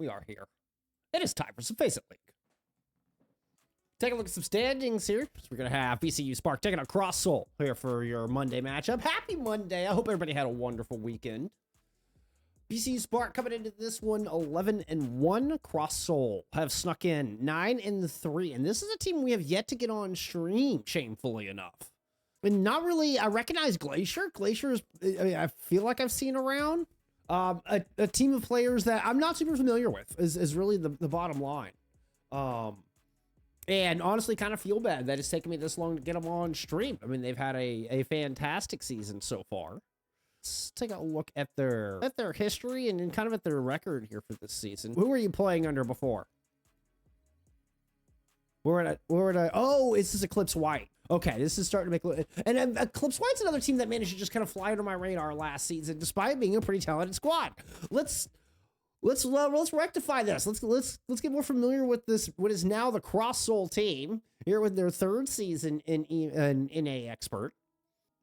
We are here. It is time for some FACEIT League. Take a look at some standings here. So we're going to have BCU Spark taking on Cross Soul here for your Monday matchup. Happy Monday. I hope everybody had a wonderful weekend. BCU Spark coming into this one 11-1. Cross Soul have snuck in 9-3. And this is a team we have yet to get on stream, shamefully enough. And not really, I recognize Glacier. Glacier is, I feel like I've seen around. A team of players that I'm not super familiar with is really the bottom line. And honestly, kind of feel bad that it's taken me this long to get them on stream. I mean, they've had a fantastic season so far. Let's take a look at their history and kind of at their record here for this season. Who were you playing under before? Where would I? Oh, this is Eclipse White. Okay, this is starting to make... And Eclipse White's another team that managed to just kind of fly under my radar last season, despite being a pretty talented squad. Let's rectify this. Let's get more familiar with this, what is now the Cross Soul team, here with their third season in NA Expert.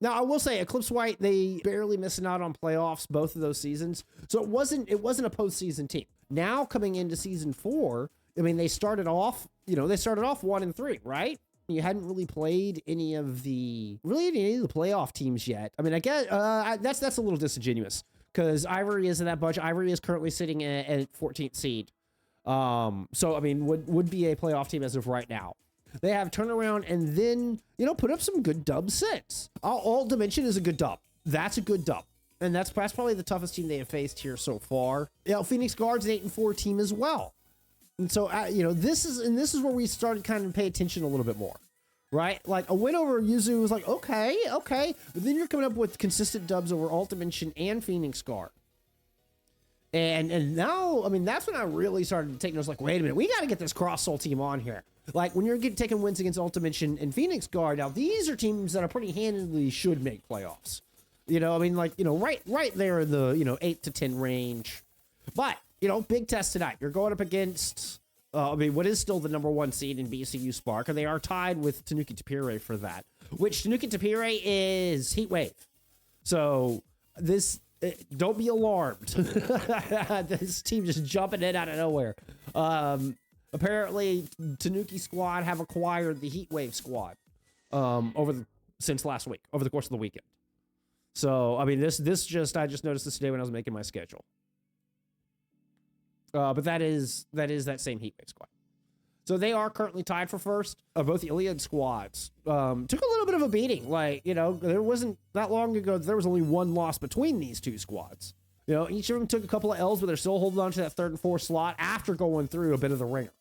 Now, I will say, Eclipse White, they barely missing out on playoffs both of those seasons, so it wasn't a postseason team. Now, coming into season 4, I mean, they started off 1-3, right? You hadn't really played any of the playoff teams yet. I mean, I guess that's a little disingenuous because Ivory isn't that much. Ivory is currently sitting at 14th seed. So I mean, would be a playoff team as of right now. They have turnaround and then, put up some good dub sets. All Dimension is a good dub. That's a good dub. And that's probably the toughest team they have faced here so far. Phoenix Guard's an 8-4 team as well. And so, this is where we started kind of pay attention a little bit more, right? Like a win over Yuzu was like, okay. But then you're coming up with consistent dubs over Alt Dimension and Phoenix Guard. And now, I mean, that's when I really started to take notice, like, wait a minute, we got to get this Cross Soul team on here. Like when you're taking wins against Alt Dimension and Phoenix Guard, now these are teams that are pretty handedly should make playoffs. I mean, like, right there in the, 8 to 10 range. But, big test tonight. You're going up against, what is still the #1 seed in BCU Spark, and they are tied with Tanuki Tapire for that, which Tanuki Tapire is Heatwave. So don't be alarmed. This team just jumping in out of nowhere. Apparently, Tanuki squad have acquired the Heatwave squad since last week, over the course of the weekend. So, I mean, I just noticed this today when I was making my schedule. But that is that same Heatwave squad. So they are currently tied for first. Both the Iliad squads took a little bit of a beating. Like, there wasn't that long ago, there was only one loss between these two squads. Each of them took a couple of L's, but they're still holding on to that 3rd and 4th slot after going through a bit of the ringer.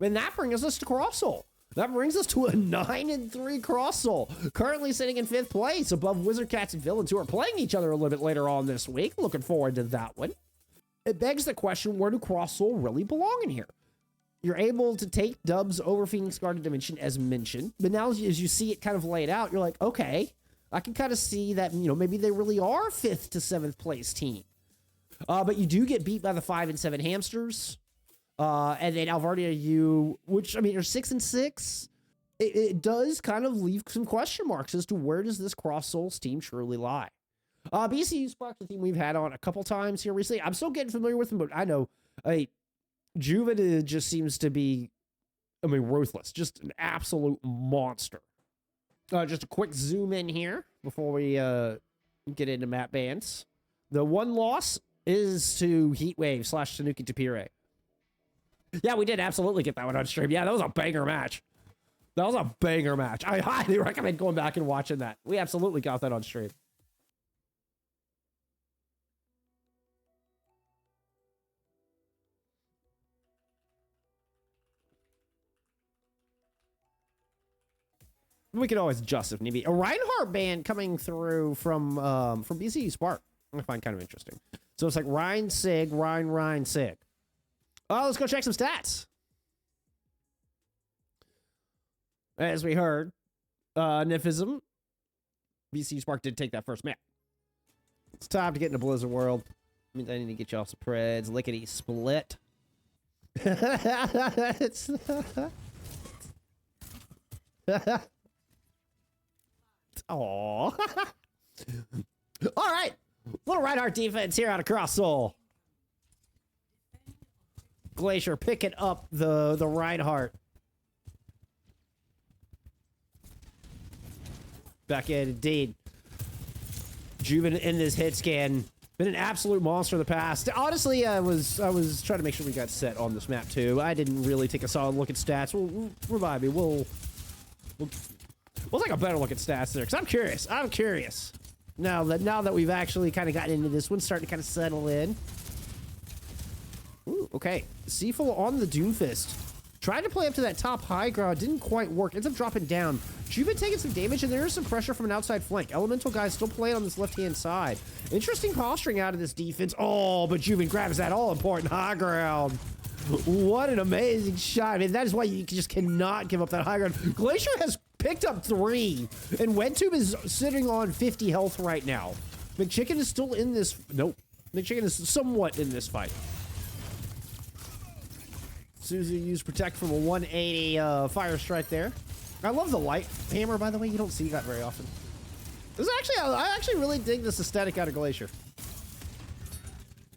And that brings us to Cross Soul. That brings us to a 9-3 Cross Soul, currently sitting in 5th place above Wizard Cats and Villains, who are playing each other a little bit later on this week. Looking forward to that one. It begs the question, where do Cross Soul really belong in here? You're able to take dubs over Phoenix Guard and Dimension, as mentioned, but now as you see it kind of laid out, you're like, okay, I can kind of see that, maybe they really are 5th to 7th place team. But you do get beat by the 5 and 7 Hamsters. And then Alvardia, which, I mean, are 6 and 6. It does kind of leave some question marks as to where does this Cross Souls team truly lie. BCU Spark's a team we've had on a couple times here recently. I'm still getting familiar with them, but I know, Juventud just seems to be, ruthless. Just an absolute monster. Just a quick zoom in here before we get into map bans. The one loss is to Heatwave / Tanuki Tapire. Yeah, we did absolutely get that one on stream. Yeah, that was a banger match. I highly recommend going back and watching that. We absolutely got that on stream. We could always adjust if need be. A Reinhardt band coming through from BCU Spark, I find kind of interesting. So it's like Ryan Sig, Ryan Sig. Oh, let's go check some stats. As we heard, Nifism, BCU Spark did take that first map. It's time to get into Blizzard World. I mean, I need to get you off some Preds. Lickety split. It's Aww. All right. Little Reinhardt defense here out of Cross Soul. Glacier picking up the Reinhardt. Back in, indeed. Juven in this hit scan. Been an absolute monster in the past. Honestly, I was trying to make sure we got set on this map too. I didn't really take a solid look at stats. We'll revive me. We'll take a better look at stats there, because I'm curious. I'm curious. Now that we've actually kind of gotten into this one, starting to kind of settle in. Ooh, okay. Seaful on the Doomfist. Tried to play up to that top high ground, didn't quite work. Ends up dropping down. Juven taking some damage, and there is some pressure from an outside flank. Elemental guy still playing on this left-hand side. Interesting posturing out of this defense. Oh, but Juven grabs that all-important high ground. What an amazing shot. I mean, that is why you just cannot give up that high ground. Glacier has picked up 3, and Wentube is sitting on 50 health right now. McChicken is still in this. Nope. McChicken is somewhat in this fight. Suzu used Protect from a 180 fire strike there. I love the light hammer, by the way. You don't see that very often. This is actually, I actually really dig this aesthetic out of Glacier.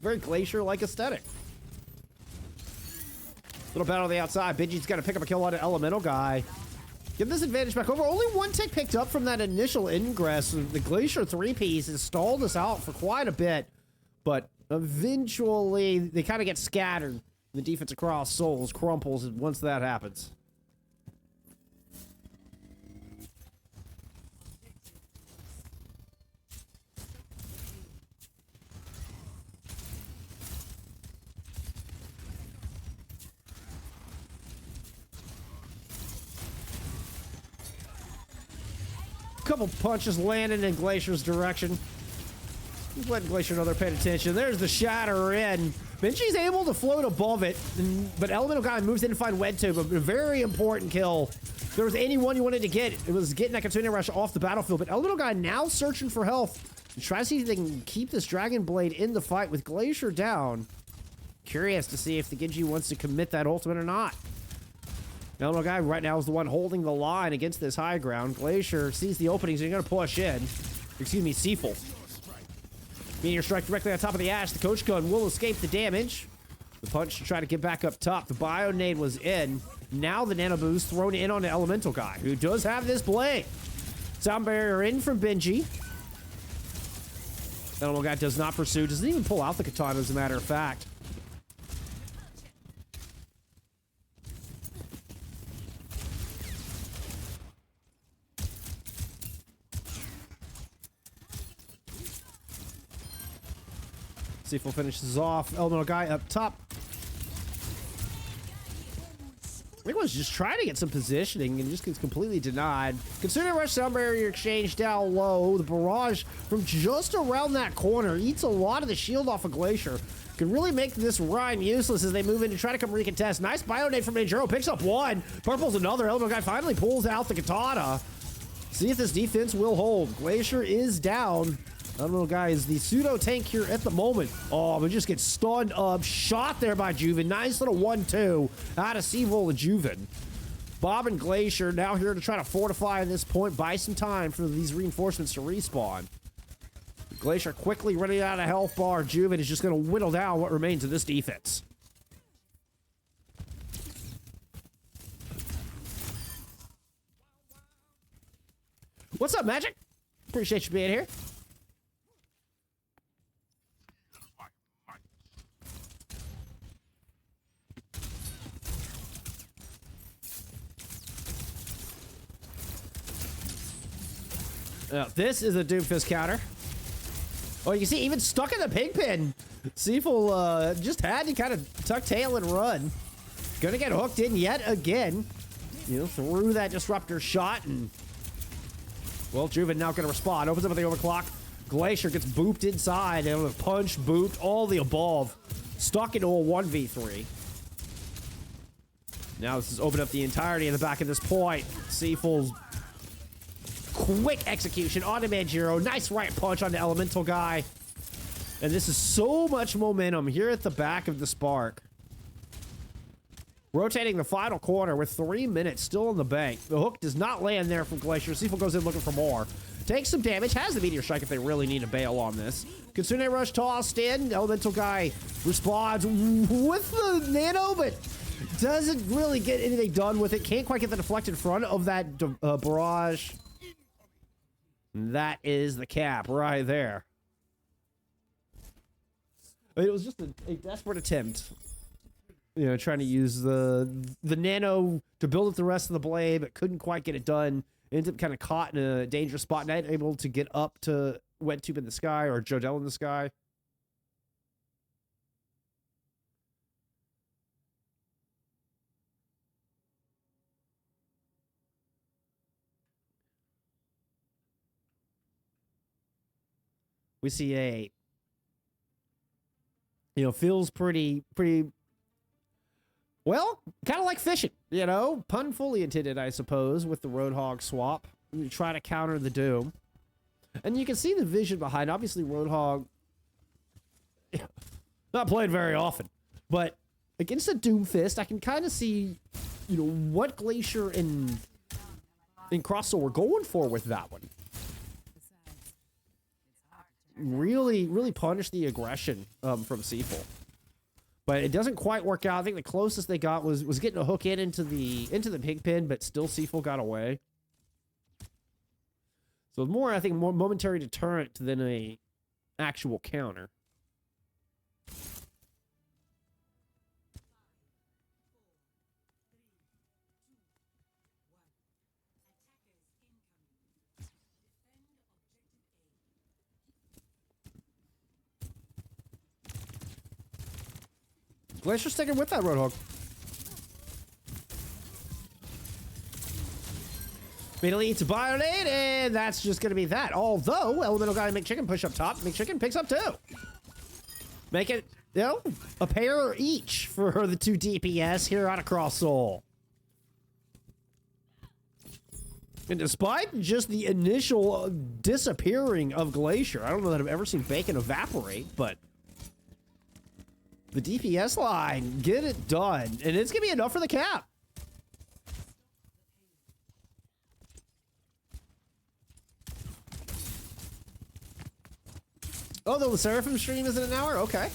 Very Glacier-like aesthetic. Little battle on the outside. Benji's got to pick up a kill on an Elemental guy. Give this advantage back over. Only 1 tick picked up from that initial ingress. The Glacier 3-piece has stalled us out for quite a bit. But eventually, they kind of get scattered. The defense across Souls crumples once that happens. Couple punches landing in Glacier's direction. Just letting Glacier know they're paying attention. There's the shatter in. Benji's able to float above it, but Elemental Guy moves in to find Wentube. A very important kill. If there was anyone you wanted to get, it was getting that Katsuya Rush off the battlefield. But Elemental Guy now searching for health. Try to see if they can keep this Dragon Blade in the fight with Glacier down. Curious to see if the Genji wants to commit that ultimate or not. Elemental Guy right now is the one holding the line against this high ground. Glacier sees the openings and he's going to push in. Excuse me, Seaful. Meteor strike directly on top of the Ash. The Coach Gun will escape the damage. The punch to try to get back up top. The Bio Nade was in. Now the Nano Boost thrown in on the Elemental Guy, who does have this blade. Sound Barrier in from Benji. Elemental Guy does not pursue. Doesn't even pull out the katana, as a matter of fact. Seaful finishes off. Elemental Guy up top. Everyone's just trying to get some positioning and just gets completely denied. Considering Rush Sound Barrier exchange down low, the barrage from just around that corner eats a lot of the shield off of Glacier. Could really make this rhyme useless as they move in to try to come recontest. Nice Bionade from Ninjuro. Picks up 1. Purple's another. Elemental Guy finally pulls out the katana. See if this defense will hold. Glacier is down. Elemental Guy is the pseudo tank here at the moment. Oh, but just gets stunned up. Shot there by Juven. Nice little 1-2 out of Seaful and Juven. Bob and Glacier now here to try to fortify this point. Buy some time for these reinforcements to respawn. Glacier quickly running out of health bar. Juven is just going to whittle down what remains of this defense. What's up, Magic? Appreciate you being here. This is a Doomfist counter. Oh, you can see even stuck in the pig pen. Seaful just had to kind of tuck tail and run. Gonna get hooked in yet again. You know, through that disruptor shot, and well, Juven now gonna respond. Opens up with the overclock. Glacier gets booped inside, and with punch, booped, all the above. Stuck into a 1v3. Now this has opened up the entirety of the back of this point. Seaful's quick execution on the Manjiro. Nice right punch on the Elemental Guy. And this is so much momentum here at the back of the Spark. Rotating the final corner with 3 minutes still in the bank. The hook does not land there from Glacier. Seaful goes in looking for more. Takes some damage. Has the Meteor Strike if they really need to bail on this. Kitsune Rush tossed in. Elemental guy responds with the Nano, but doesn't really get anything done with it. Can't quite get the deflect in front of that barrage. That is the cap right there. It was just a desperate attempt. You know, trying to use the Nano to build up the rest of the blade, but couldn't quite get it done. Ended up kind of caught in a dangerous spot, not able to get up to Wet Tube in the sky or Jodel in the sky. We see a, you know, feels pretty, well, kind of like fishing, you know, pun fully intended, I suppose, with the Roadhog swap. You try to counter the Doom. And you can see the vision behind, obviously, Roadhog, not played very often, but against a Doom Fist, I can kind of see, you know, what Glacier and Crosssoul were going for with that one. Really punish the aggression from Seaful. But it doesn't quite work out. I think the closest they got was getting a hook into the pig pen, but still Seaful got away. So more, I think, more momentary deterrent than a actual counter. Glacier sticking with that Roadhog. Immediately eats a Bionade, and that's just going to be that. Although, Elemental Guy and McChicken push up top. McChicken picks up 2. Make it, you know, a pair each for the 2 DPS here out of Crosssoul. And despite just the initial disappearing of Glacier, I don't know that I've ever seen Bacon evaporate, but the DPS line, get it done. And it's going to be enough for the cap. Oh, the Seraphim stream is in an hour? Okay.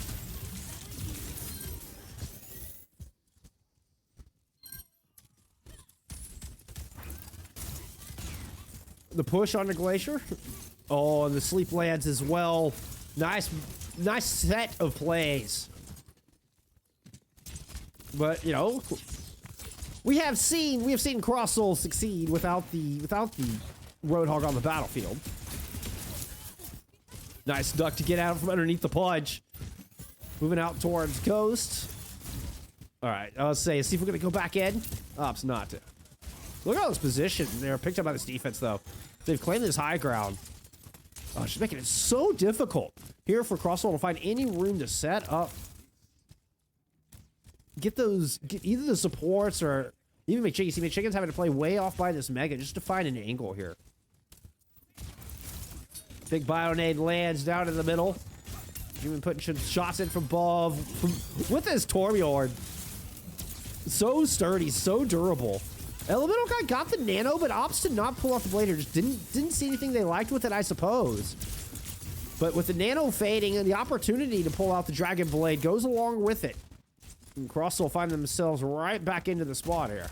The push on the Glacier. Oh, and the sleep lands as well. Nice set of plays. But, you know, we have seen Crosssoul succeed without the Roadhog on the battlefield. Nice duck to get out from underneath the Pudge. Moving out towards Ghost. All right, let's see if we're gonna go back in. Opts not to. Look at all this position. They're picked up by this defense though. They've claimed this high ground. Oh, she's making it so difficult here for Crosssoul to find any room to set up. Get either the supports or even McChicken. See, McChicken's having to play way off by this Mega just to find an angle here. Big Bionade lands down in the middle. Even putting shots in from above. With his Tormjord. So sturdy, so durable. Elemental Guy got the Nano, but opts to not pull off the blade. Or just didn't see anything they liked with it, I suppose. But with the Nano fading and the opportunity to pull out the Dragon Blade goes along with it. And Crosssoul find themselves right back into the spot here.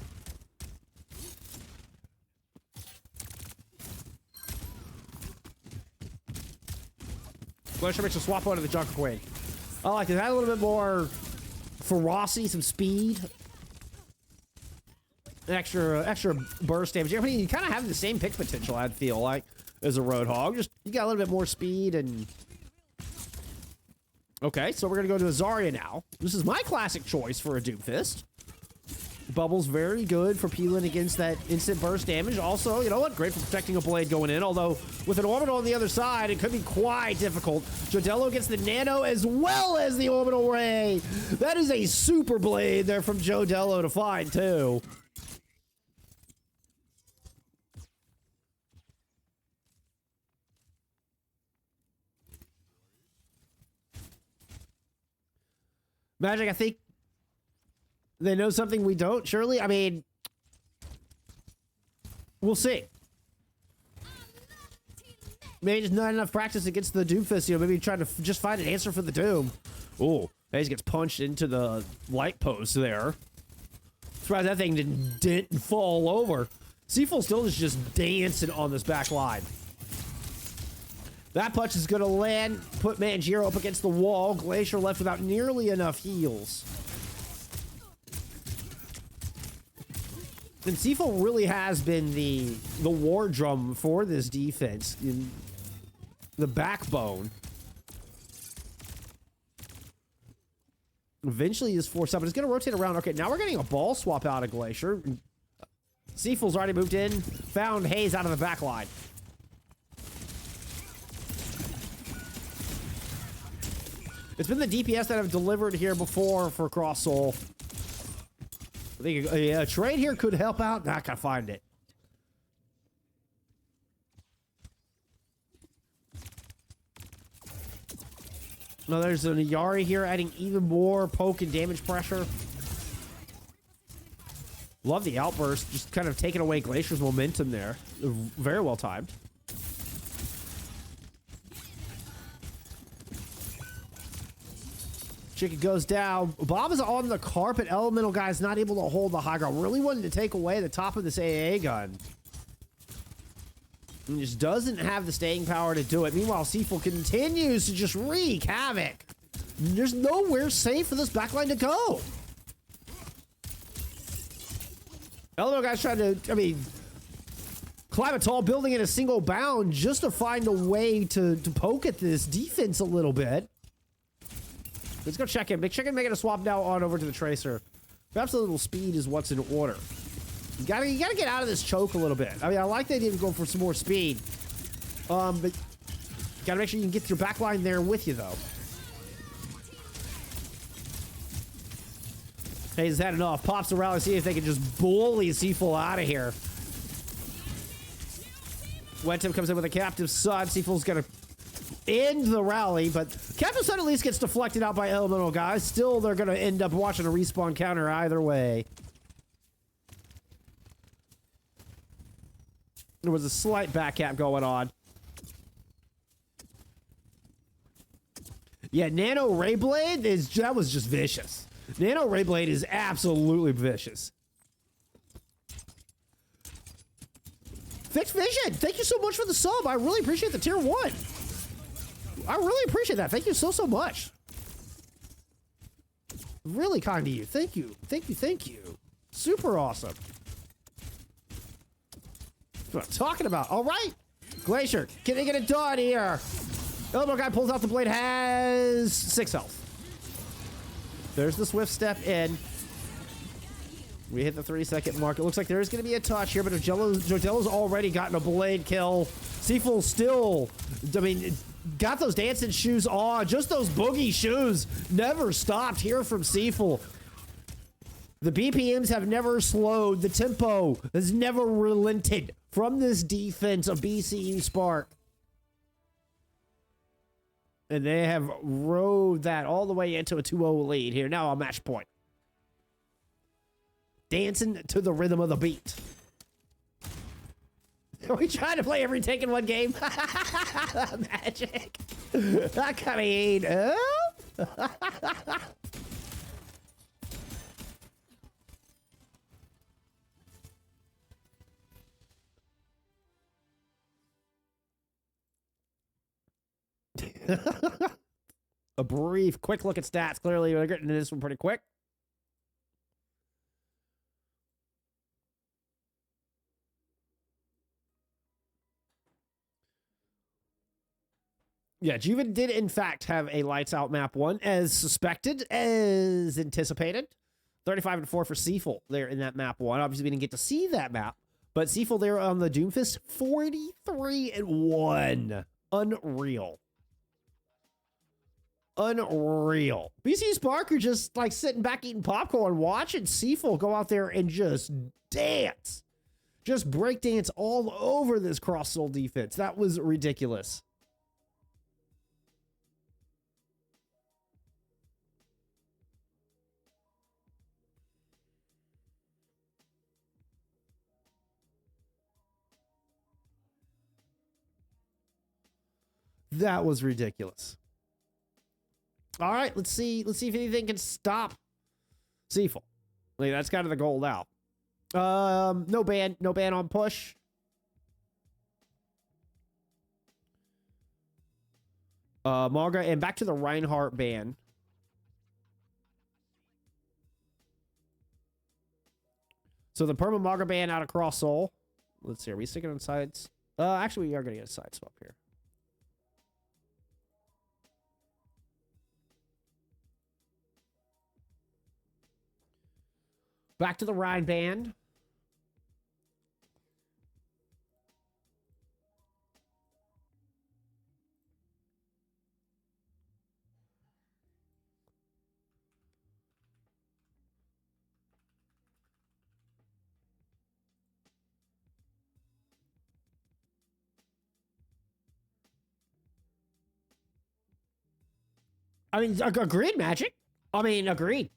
Glacier makes a swap onto the Junker Queen. I like it. Had a little bit more ferocity, some speed. Extra burst damage. I mean, you kind of have the same pick potential, I'd feel like, as a Roadhog. Just, you got a little bit more speed and... Okay, so we're going to go to a Zarya now. This is my classic choice for a Doomfist. Bubble's very good for peeling against that instant burst damage. Also, you know what? Great for protecting a blade going in. Although, with an orbital on the other side, it could be quite difficult. Jodello gets the Nano as well as the orbital ray. That is a super blade there from Jodello to find, too. Magic, I think they know something we don't, surely? I mean, we'll see. Maybe just not enough practice against the Doomfist. You know, maybe trying to just find an answer for the Doom. Oh, he gets punched into the light post there. Surprised that thing didn't fall over. Seafull still is just dancing on this back line. That punch is going to land, put Manjiro up against the wall. Glacier left without nearly enough heals. And Seafull really has been the war drum for this defense. The backbone. Eventually is forced up, but it's going to rotate around. Okay, now we're getting a ball swap out of Glacier. Seafull's already moved in, found Haze out of the back line. It's been the DPS that have delivered here before for Cross Soul. I think a trade here could help out. Not gonna find it. Now there's an Yari here adding even more poke and damage pressure. Love the outburst, just kind of taking away Glacier's momentum there. Very well timed. Chicken goes down. Bob is on the carpet. Elemental guy's not able to hold the high ground. Really wanted to take away the top of this AA gun. And just doesn't have the staying power to do it. Meanwhile, Seafull continues to just wreak havoc. There's nowhere safe for this backline to go. Elemental guy's trying to, climb a tall building in a single bound just to find a way to poke at this defense a little bit. Let's go check in. Big Chicken making a swap now on over to the Tracer. Perhaps a little speed is what's in order. You gotta get out of this choke a little bit. I like the idea of going for some more speed. But you gotta make sure you can get your back line there with you, though. Hayes had enough. Pops the rally, see if they can just bully Seafull out of here. Wentum comes in with a Captive Sun. Seafull's gonna end the rally, but Captain Sun at least gets deflected out by Elemental guys. Still, they're going to end up watching a respawn counter either way. There was a slight back cap going on. Yeah, Nano Rayblade that was just vicious. Nano Rayblade is absolutely vicious. Fixed Vision, thank you so much for the sub. I really appreciate the tier 1. I really appreciate that. Thank you so much. Really kind of you. Thank you. Thank you. Thank you. Super awesome. That's what I'm talking about. All right. Glacier, can they get it done here? Elbow guy pulls out the blade, has 6 health. There's the swift step in. We hit the 3-second mark. It looks like there is going to be a touch here, but Jodello's already gotten a blade kill. Seafull still, got those dancing shoes on. Just those boogie shoes never stopped here from Seafull. The BPMs have never slowed. The tempo has never relented from this defense of BCU Spark. And they have rode that all the way into a 2-0 lead here. Now a match point. Dancing to the rhythm of the beat. Are we trying to play every take in one game? Magic. That kind of A brief, quick look at stats. Clearly, we're getting into this one pretty quick. Yeah, Juven did, in fact, have a lights out map 1, as suspected, as anticipated. 35-4 for Seafull there in that map 1. Obviously, we didn't get to see that map, but Seafull there on the Doomfist, 43-1. Unreal. Unreal. BC Spark are just like sitting back eating popcorn, watching Seafull go out there and just dance. Just breakdance all over this cross-soul defense. That was ridiculous. That was ridiculous. All right, let's see if anything can stop Seaful. Like, that's kind of the goal now. No ban on push. Maga, and back to the Reinhardt ban. So the perma Maga ban out of Cross Soul. Let's see, are we sticking on sides? Actually, we are going to get a side swap here. Back to the Rhine ban. I mean, agreed, Magic. I mean, agreed.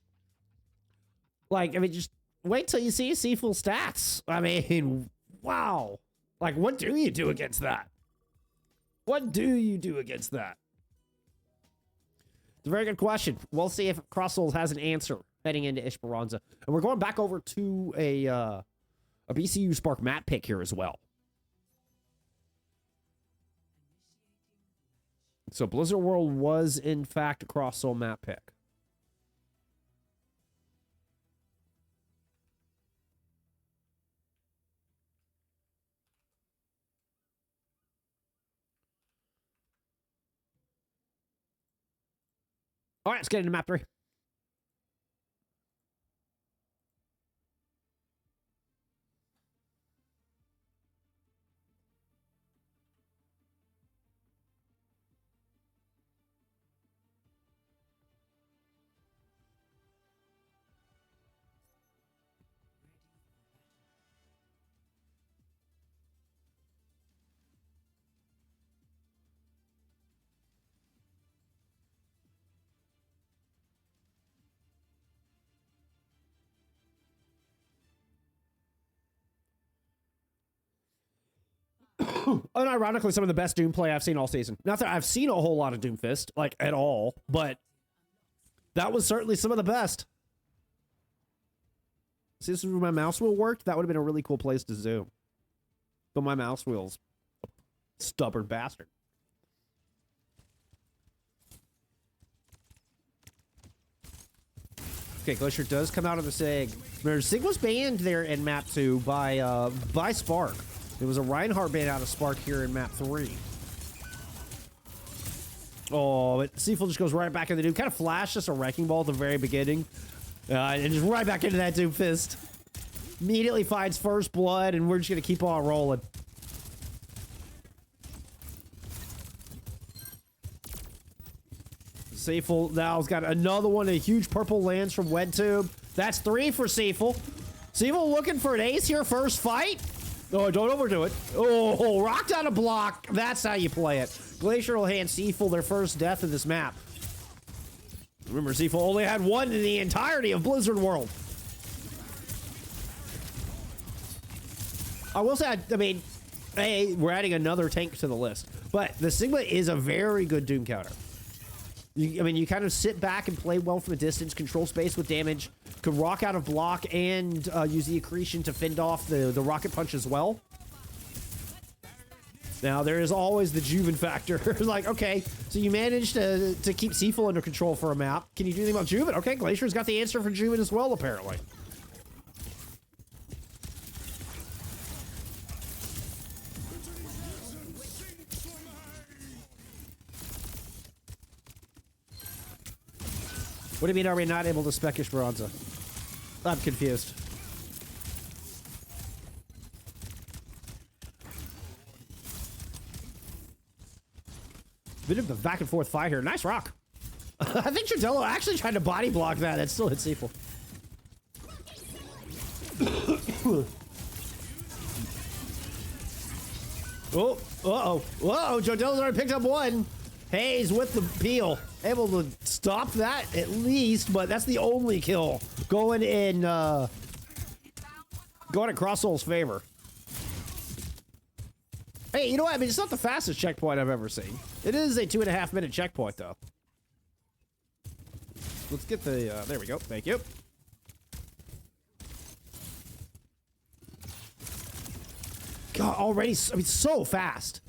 Like, I mean, just wait till you see Seaful stats. I mean, wow. Like, what do you do against that? What do you do against that? It's a very good question. We'll see if Cross Souls has an answer heading into Esperanca. And we're going back over to a BCU Spark map pick here as well. So Blizzard World was, in fact, a Cross Soul map pick. All right, let's get into map 3. Unironically, some of the best Doom play I've seen all season. Not that I've seen a whole lot of Doomfist, like, at all, but that was certainly some of the best. See, this is where my mouse wheel worked. That would have been a really cool place to zoom. But my mouse wheel's a stubborn bastard. Okay, Glacier does come out of the SIG. Remember, SIG was banned there in map 2 by Spark. There was a Reinhardt ban out of Spark here in map 3. Oh, but Seaful just goes right back in the Doom. Kind of flashed us a Wrecking Ball at the very beginning. And just right back into that Doom Fist. Immediately finds first blood, and we're just going to keep on rolling. Seaful now's got another one, a huge purple lance from WedTube. That's 3 for Seaful. Seaful looking for an ace here, first fight. Oh, don't overdo it. Oh, rocked on a block. That's how you play it. Glacier will hand Seaful their first death in this map. Remember, Seaful only had one in the entirety of Blizzard World. I will say, I mean, hey, we're adding another tank to the list. But the Sigma is a very good Doom counter. I mean, you kind of sit back and play well from a distance, control space with damage, could rock out of block, and use the accretion to fend off the rocket punch as well. Now, there is always the Juven factor. Like, okay, so you managed to keep Seaful under control for a map. Can you do anything about Juven? Okay, Glacier's got the answer for Juven as well, apparently. What do you mean, are we not able to spec Esperanca? I'm confused. Bit of a back and forth fight here. Nice rock. I think Tridello actually tried to body block that. It still hit Seaful. Oh, uh-oh. Whoa, Jodello's already picked up one. Hayes with the peel. Able to stop that at least, but that's the only kill going in Cross Soul's favor. Hey, you know what? I mean, it's not the fastest checkpoint I've ever seen. It is a 2.5-minute checkpoint, though. Let's get the, there we go. Thank you. God, already, I mean, so fast.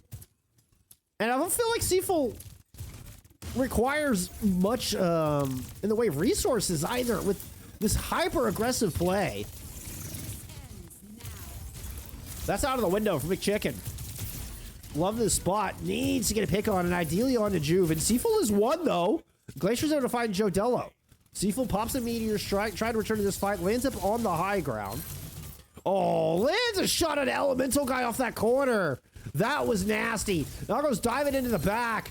And I don't feel like Seaful requires much in the way of resources either with this hyper-aggressive play. That's out of the window for McChicken. Love this spot. Needs to get a pick on and ideally on to Juve. And Seaful is one, though. Glacier's able to find Jodello. Seaful pops a Meteor Strike, trying to return to this fight, lands up on the high ground. Oh, lands a shot at Elemental guy off that corner. That was nasty. Now goes diving into the back.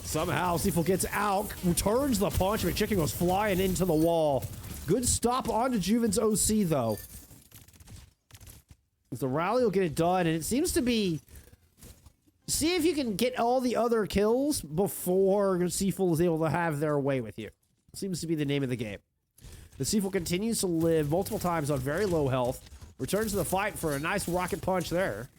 Somehow Seaful gets out, returns the punch, but Chicken goes flying into the wall. Good stop onto Juven's OC, though. The rally will get it done, and it seems to be... See if you can get all the other kills before Seaful is able to have their way with you. Seems to be the name of the game. The Seaful continues to live multiple times on very low health. Returns to the fight for a nice rocket punch there.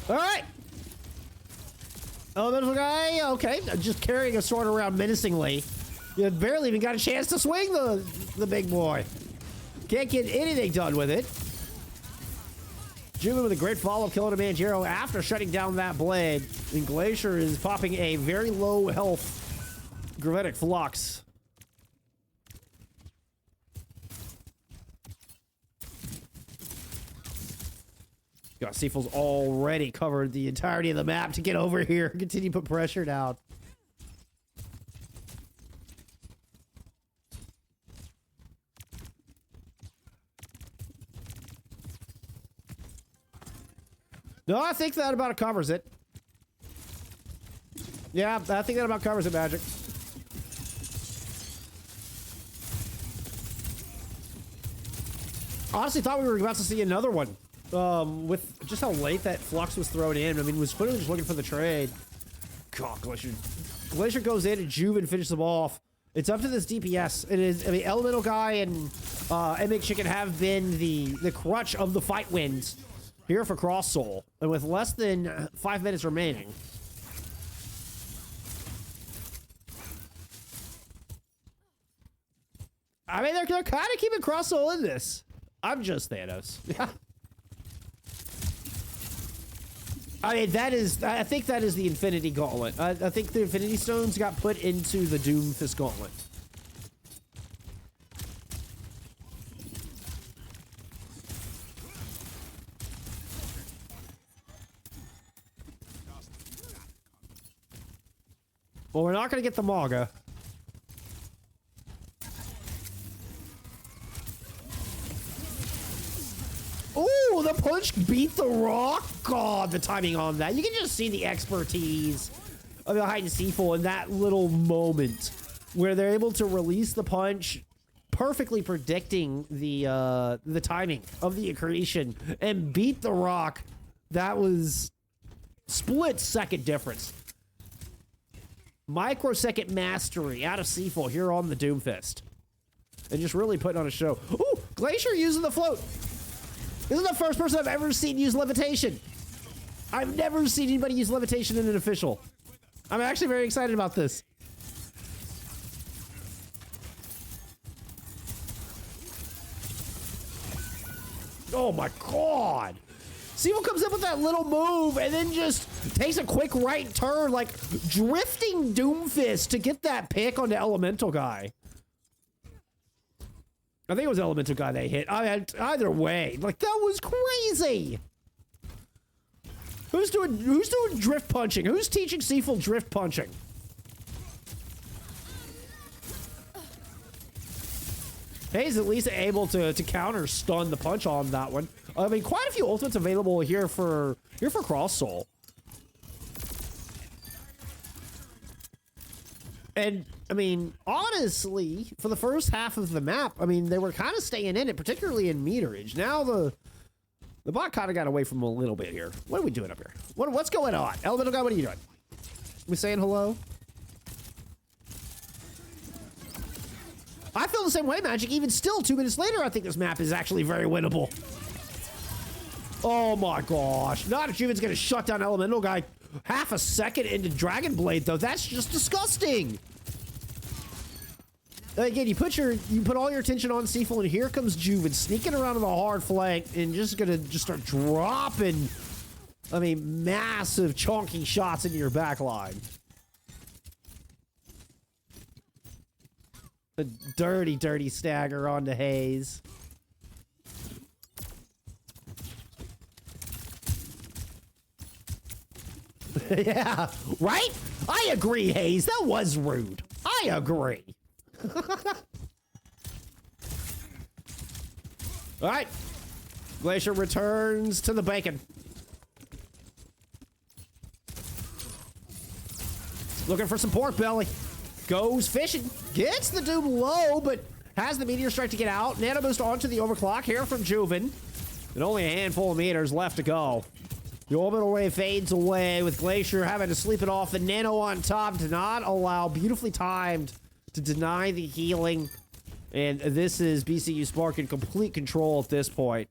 All right. Elemental guy, okay. Just carrying a sword around menacingly. You barely even got a chance to swing the big boy. Can't get anything done with it. Juven with a great follow-up kill to Manjiro after shutting down that blade. And Glacier is popping a very low health Gravitic Flux. God, Seaful's already covered the entirety of the map to get over here. Continue to put pressure down. No, I think that about covers it. Yeah, I think that about covers it, Magic. Honestly, thought we were about to see another one. With just how late that Flux was thrown in. I mean, was clearly just looking for the trade. God, Glacier goes in and Juven finishes them off. It's up to this DPS. It is, I mean, Elemental Guy and MX Chicken have been the crutch of the fight wins here for Cross Soul. And with less than 5 minutes remaining. I mean, they're kind of keeping Cross Soul in this. I'm just Thanos. Yeah. I mean, I think that is the Infinity Gauntlet. I think the Infinity Stones got put into the Doomfist Gauntlet. Well, we're not going to get the Maga. Ooh, the punch beat the rock. God, the timing on that. You can just see the expertise of behind Seaful in that little moment where they're able to release the punch, perfectly predicting the timing of the accretion and beat the rock. That was split-second difference. Microsecond mastery out of Seaful here on the Doomfist. And just really putting on a show. Ooh, Glacier using the float. This is the first person I've ever seen use levitation. I've never seen anybody use levitation in an official. I'm actually very excited about this. Oh my God. Seaful comes up with that little move and then just takes a quick right turn, like drifting Doomfist to get that pick onto Elemental Guy. I think it was Elemental Guy they hit. I mean, either way, like that was crazy. Who's doing drift punching? Who's teaching Seaful drift punching? He's at least able to counter stun the punch on that one. I mean, quite a few ultimates available here for Cross Soul. And, I mean, honestly, for the first half of the map, I mean, they were kind of staying in it, particularly in meterage. Now the bot kind of got away from a little bit here. What are we doing up here? What's going on? Elemental guy, what are you doing? We saying hello? I feel the same way, Magic. Even still, 2 minutes later, I think this map is actually very winnable. Oh my gosh. Not if Juven's gonna shut down Elemental guy half a second into Dragon Blade, though. That's just disgusting. Again, you put all your attention on Seaful, and here comes Juven sneaking around on the hard flank and just gonna start dropping, I mean, massive chunky shots into your back line. A dirty, dirty stagger onto Hayes. Yeah, right? I agree, Hayes. That was rude. I agree. All right. Glacier returns to the bacon. Looking for some pork belly. Goes fishing. Gets the Doom low, but has the Meteor Strike to get out. Nano boost onto the overclock here from Juven. And only a handful of meters left to go. The orbital wave fades away with Glacier having to sleep it off. The Nano on top to not allow, beautifully timed, to deny the healing. And this is BCU Spark in complete control at this point.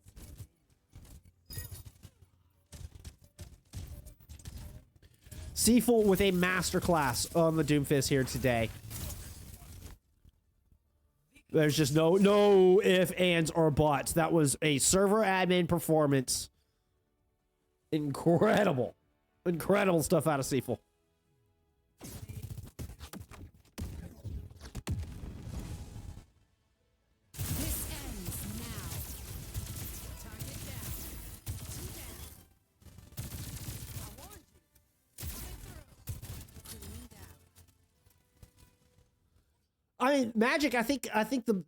Seaful with a masterclass on the Doomfist here today. There's just no ifs, ands, or buts. That was a server admin performance. Incredible. Incredible stuff out of Seaful. I mean, Magic, I think the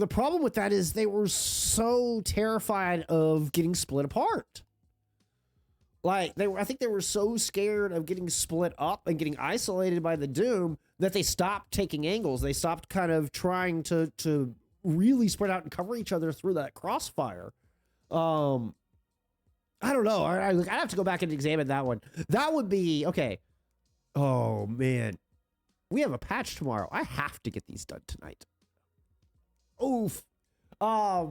problem with that is they were so terrified of getting split apart. Like, I think they were so scared of getting split up and getting isolated by the Doom that they stopped taking angles. They stopped kind of trying to really spread out and cover each other through that crossfire. I don't know. I'd have to go back and examine that one. That would be, okay. Oh, man. We have a patch tomorrow. I have to get these done tonight. Oof. At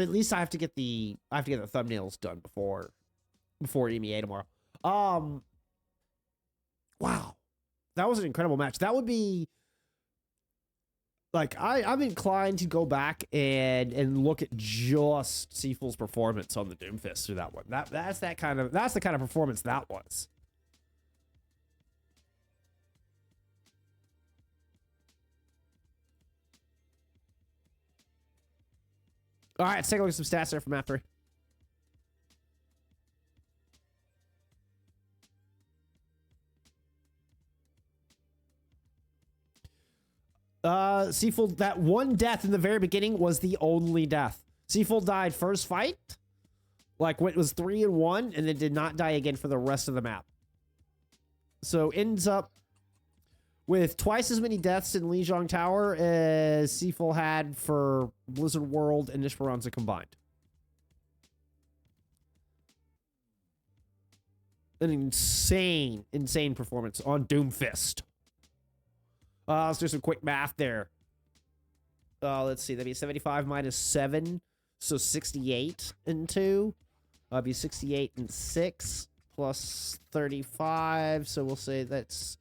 least I have to get the thumbnails done before EMEA tomorrow. Wow. That was an incredible match. That would be like I'm inclined to go back and look at just Seaful's performance on the Doomfist through that one. That's the kind of performance that was. All right, let's take a look at some stats there from map 3. Seaful, that one death in the very beginning was the only death. Seaful died first fight, like it was 3-1, and then did not die again for the rest of the map. So ends up with twice as many deaths in Lijiang Tower as Seaful had for Blizzard World and Esperanca combined. An insane, insane performance on Doomfist. Let's do some quick math there. Let's see. That'd be 75 minus 7. So 68 and 2. That'd be 68 and 6 plus 35. So we'll say that's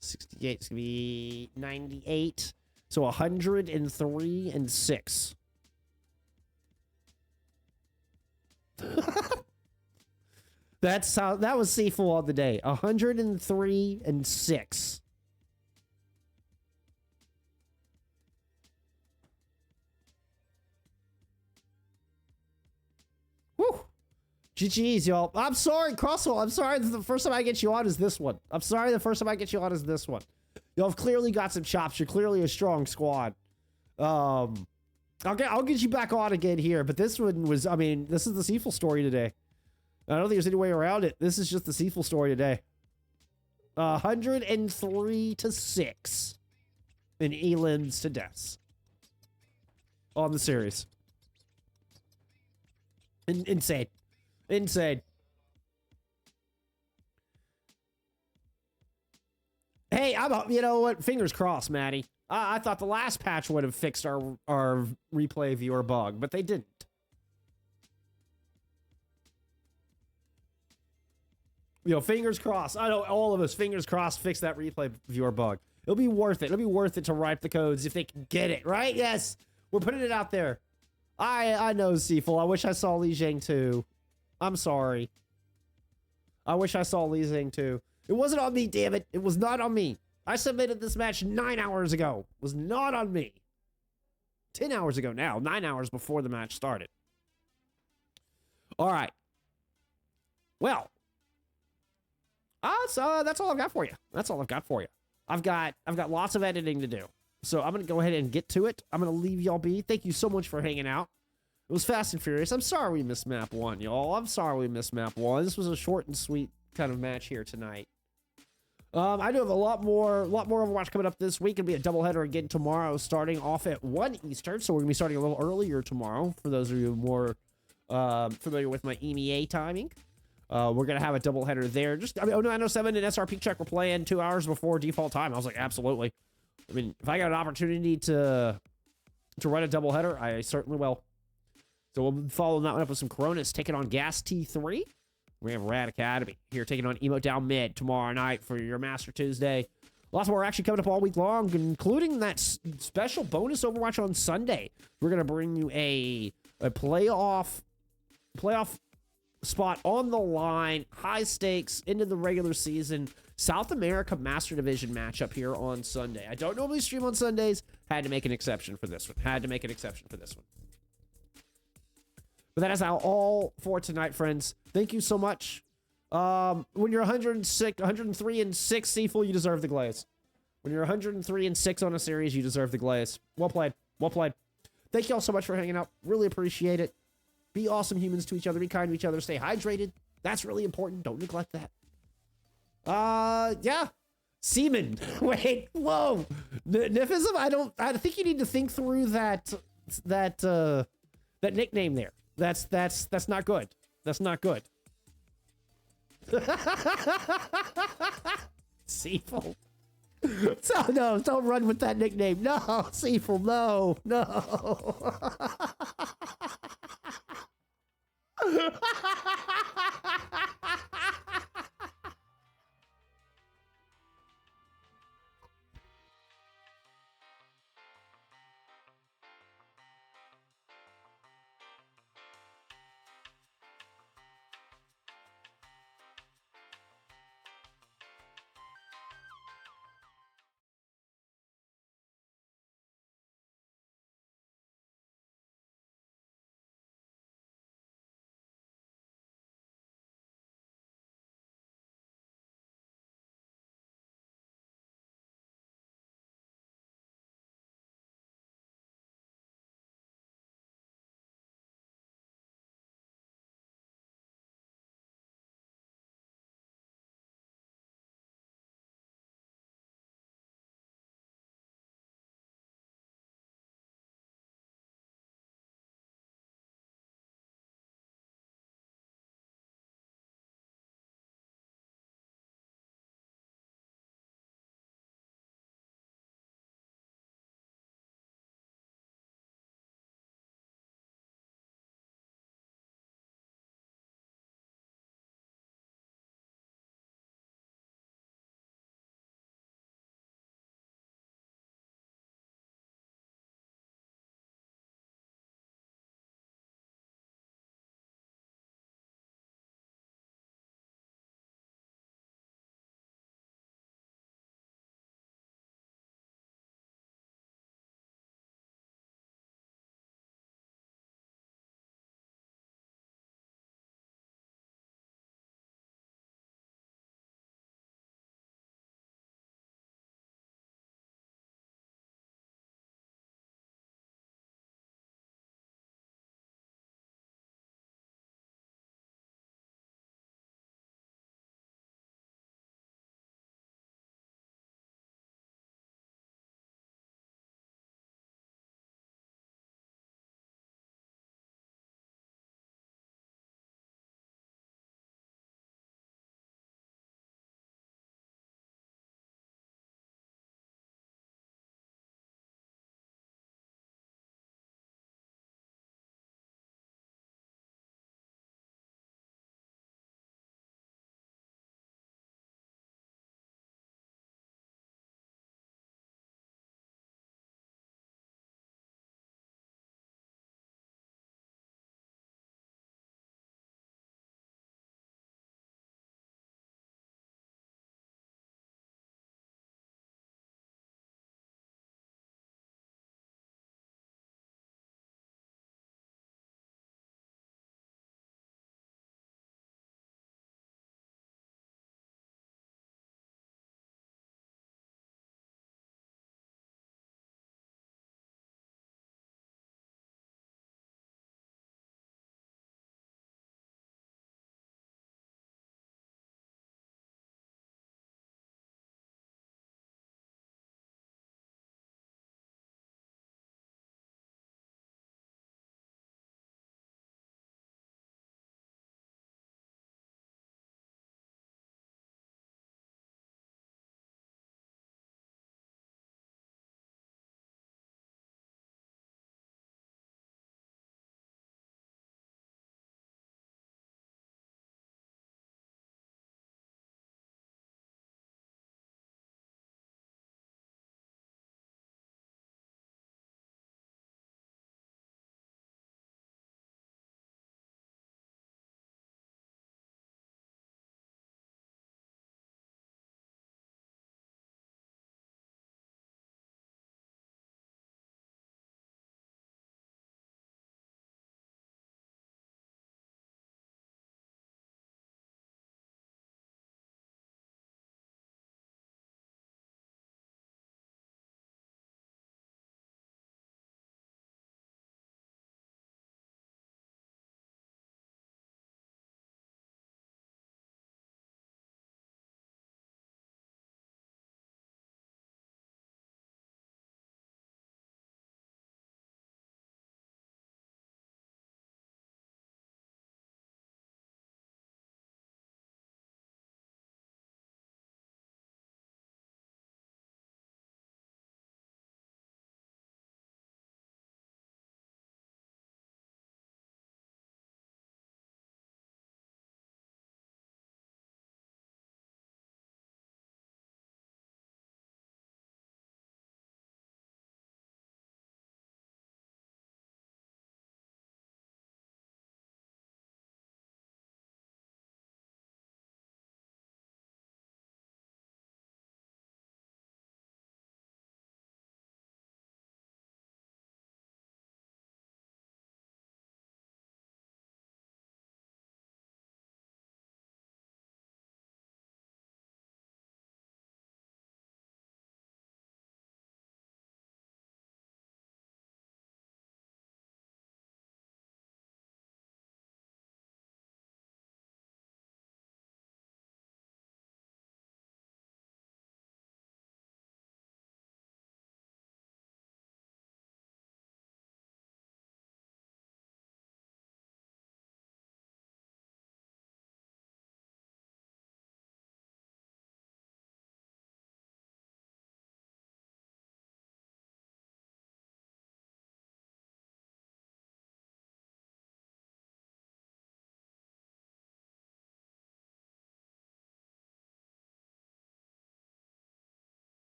68 is going to be 98. So 103 and 6. That's how that was Seaful on the day. 103 and 6. Woo! GG's, y'all. I'm sorry, Crosswell. I'm sorry. The first time I get you on is this one. I'm sorry. The first time I get you on is this one. Y'all have clearly got some chops. You're clearly a strong squad. I'll get you back on again here. But this one was, I mean, this is the Seaful story today. I don't think there's any way around it. This is just the Seafull story today. 103-6 in elims to deaths on the series. Insane. Insane. Hey, you know what? Fingers crossed, Maddie. I thought the last patch would have fixed our replay viewer bug, but they didn't. You know, fingers crossed. I know all of us, fingers crossed, fix that replay viewer bug. It'll be worth it. It'll be worth it to write the codes if they can get it, right? Yes. We're putting it out there. I know, Seafull. I wish I saw Lijiang too. I'm sorry. I wish I saw Lijiang too. It wasn't on me, damn it. It was not on me. I submitted this match 9 hours ago. It was not on me. 10 hours ago now. 9 hours before the match started. All right. Well. So that's all I've got for you. That's all I've got for you. I've got lots of editing to do. So I'm going to go ahead and get to it. I'm going to leave y'all be. Thank you so much for hanging out. It was fast and furious. I'm sorry we missed map 1, y'all. I'm sorry we missed map 1. This was a short and sweet kind of match here tonight. I do have a lot more Overwatch coming up this week. It'll be a doubleheader again tomorrow, starting off at 1 Eastern. So we're going to be starting a little earlier tomorrow, for those of you more familiar with my EMEA timing. We're going to have a doubleheader there. Just, 0907 and SR Peak Check were playing 2 hours before default time. I was like, absolutely. I mean, if I got an opportunity to run a doubleheader, I certainly will. So we'll be following that one up with some Coronas taking on Gas T3. We have Rad Academy here taking on Emote Down Mid tomorrow night for your Master Tuesday. Lots more action coming up all week long, including that special bonus Overwatch on Sunday. We're going to bring you a playoff spot on the line, high stakes into the regular season, South America Master Division matchup here on Sunday. I don't normally stream on Sundays. Had to make an exception for this one. But that is all for tonight, friends. Thank you so much. When you're 103-6, Seafull, you deserve the glaze. When you're 103-6 on a series, you deserve the glaze. Well played. Well played. Thank you all so much for hanging out. Really appreciate it. Be awesome humans to each other. Be kind to each other. Stay hydrated. That's really important. Don't neglect that. Yeah. Semen. Wait. Whoa. Nifism. I think you need to think through that nickname there. That's not good. That's not good. Seafull. So, no, don't run with that nickname. No, Seafull, no.